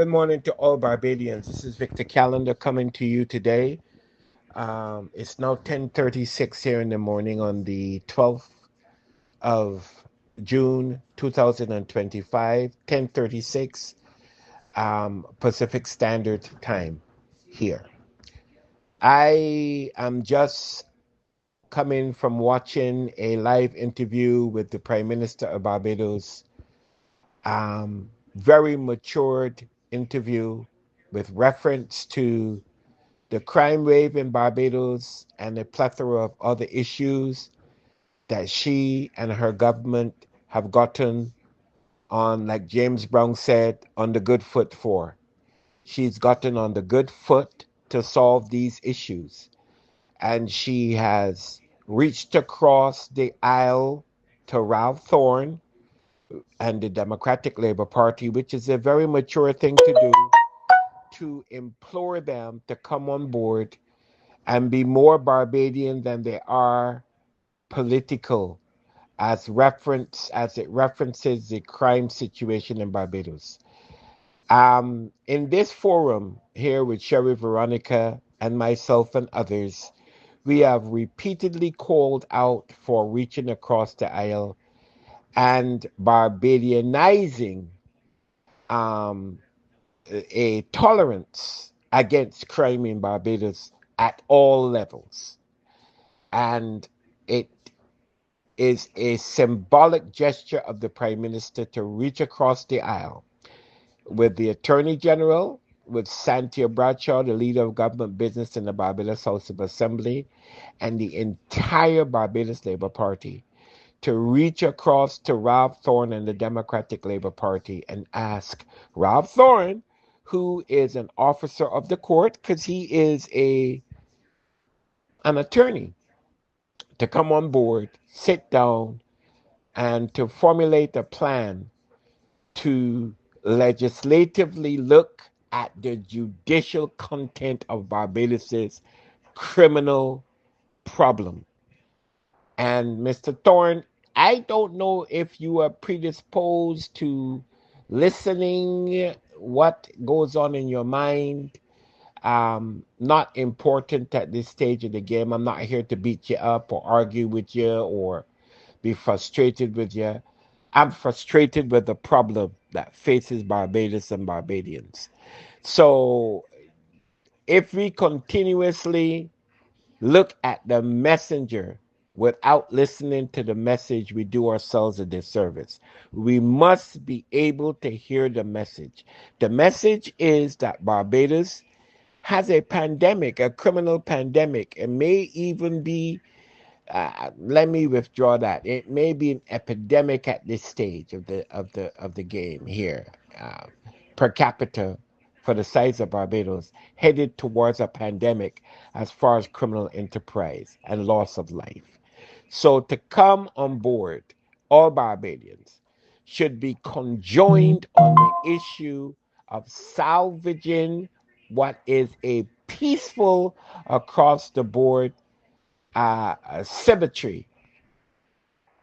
Good morning to all Barbadians. This is Victor Callender coming to you today. It's now 10:36 here in the morning on the 12th of June 2025, 10:36 Pacific Standard Time here. I am just coming from watching a live interview with the Prime Minister of Barbados. Very matured interview with reference to the crime wave in Barbados and a plethora of other issues that she and her government have gotten on, like James Brown said, on the good foot for. She's gotten on the good foot to solve these issues. And she has reached across the aisle to Ralph Thorne and the Democratic Labour Party, which is a very mature thing to do, to implore them to come on board and be more Barbadian than they are political, as it references the crime situation in Barbados. In this forum here with Sherry Veronica and myself and others, we have repeatedly called out for reaching across the aisle and Barbadianizing um, a tolerance against crime in Barbados at all levels. And it is a symbolic gesture of the Prime Minister to reach across the aisle with the Attorney General, with Santia Bradshaw, the leader of government business in the Barbados House of Assembly, and the entire Barbados Labour Party to reach across to Ralph Thorne and the Democratic Labour Party and ask Ralph Thorne, who is an officer of the court, because he is an attorney, to come on board, sit down, and to formulate a plan to legislatively look at the judicial content of Barbados's criminal problem. And Mr. Thorne, I don't know if you are predisposed to listening what goes on in your mind. Not important at this stage of the game. I'm not here to beat you up or argue with you or be frustrated with you. I'm frustrated with the problem that faces Barbados and Barbadians. So if we continuously look at the messenger without listening to the message, we do ourselves a disservice. We must be able to hear the message. The message is that Barbados has a pandemic, a criminal pandemic. It may even be, let me withdraw that. It may be an epidemic at this stage of the game here, uh, per capita for the size of Barbados, headed towards a pandemic as far as criminal enterprise and loss of life. So to come on board, all Barbadians should be conjoined on the issue of salvaging what is a peaceful across the board symmetry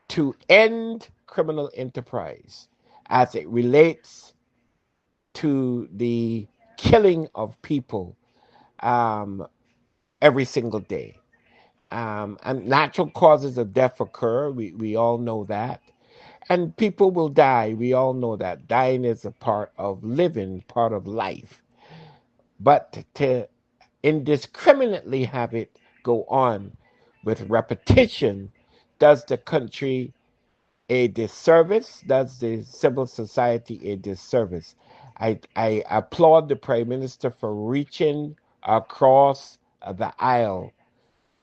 to end criminal enterprise as it relates to the killing of people um, every single day. And natural causes of death occur. We all know that. And people will die. We all know that. Dying is a part of living, part of life. But to indiscriminately have it go on with repetition does the country a disservice, does the civil society a disservice. I applaud the Prime Minister for reaching across the aisle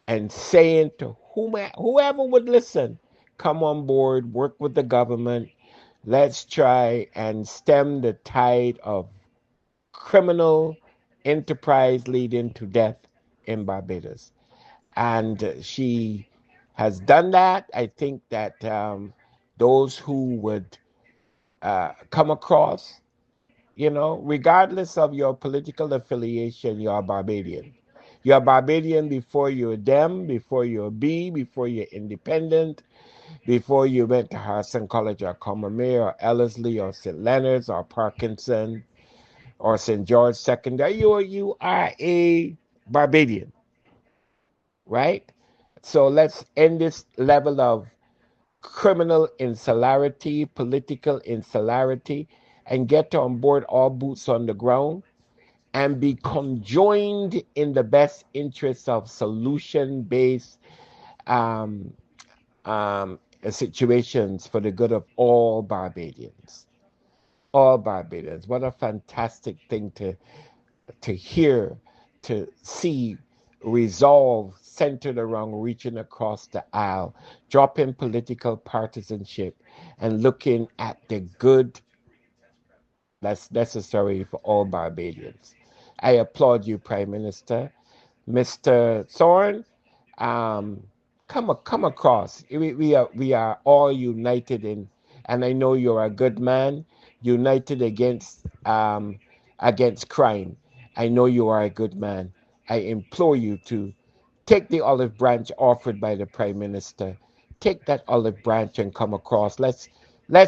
and saying to whoever would listen, come on board, work with the government. Let's try and stem the tide of criminal enterprise leading to death in Barbados. And she has done that. I think that those who would come across, regardless of your political affiliation, you're Barbadian. You're Barbadian before you're Dem, before you're B, before you're independent, before you went to Harrison College or Commermere or Ellerslie or St. Leonard's or Parkinson or St. George Secondary, you are a Barbadian, right? So let's end this level of criminal insularity, political insularity, and get on board, all boots on the ground, and be conjoined in the best interests of solution-based um, situations for the good of all Barbadians. All Barbadians. What a fantastic thing to hear, to see, resolve centered around reaching across the aisle, dropping political partisanship, and looking at the good that's necessary for all Barbadians. I applaud you, Prime Minister. Mr. Thorne, um, come across. We are all united in, and I know you're a good man, united against crime. I know you are a good man. I implore you to take the olive branch offered by the Prime Minister. Take that olive branch and come across. Let's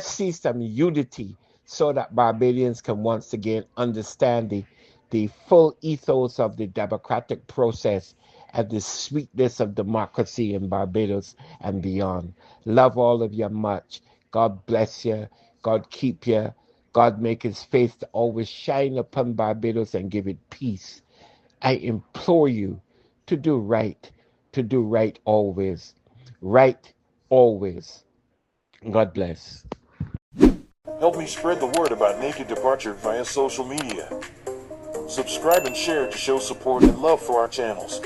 see some unity so that Barbadians can once again understand the full ethos of the democratic process and the sweetness of democracy in Barbados and beyond. Love all of you much. God bless you. God keep you. God make his face to always shine upon Barbados and give it peace. I implore you to do right always. Right always. God bless. Help me spread the word about Naked Departure via social media. Subscribe and share to show support and love for our channels.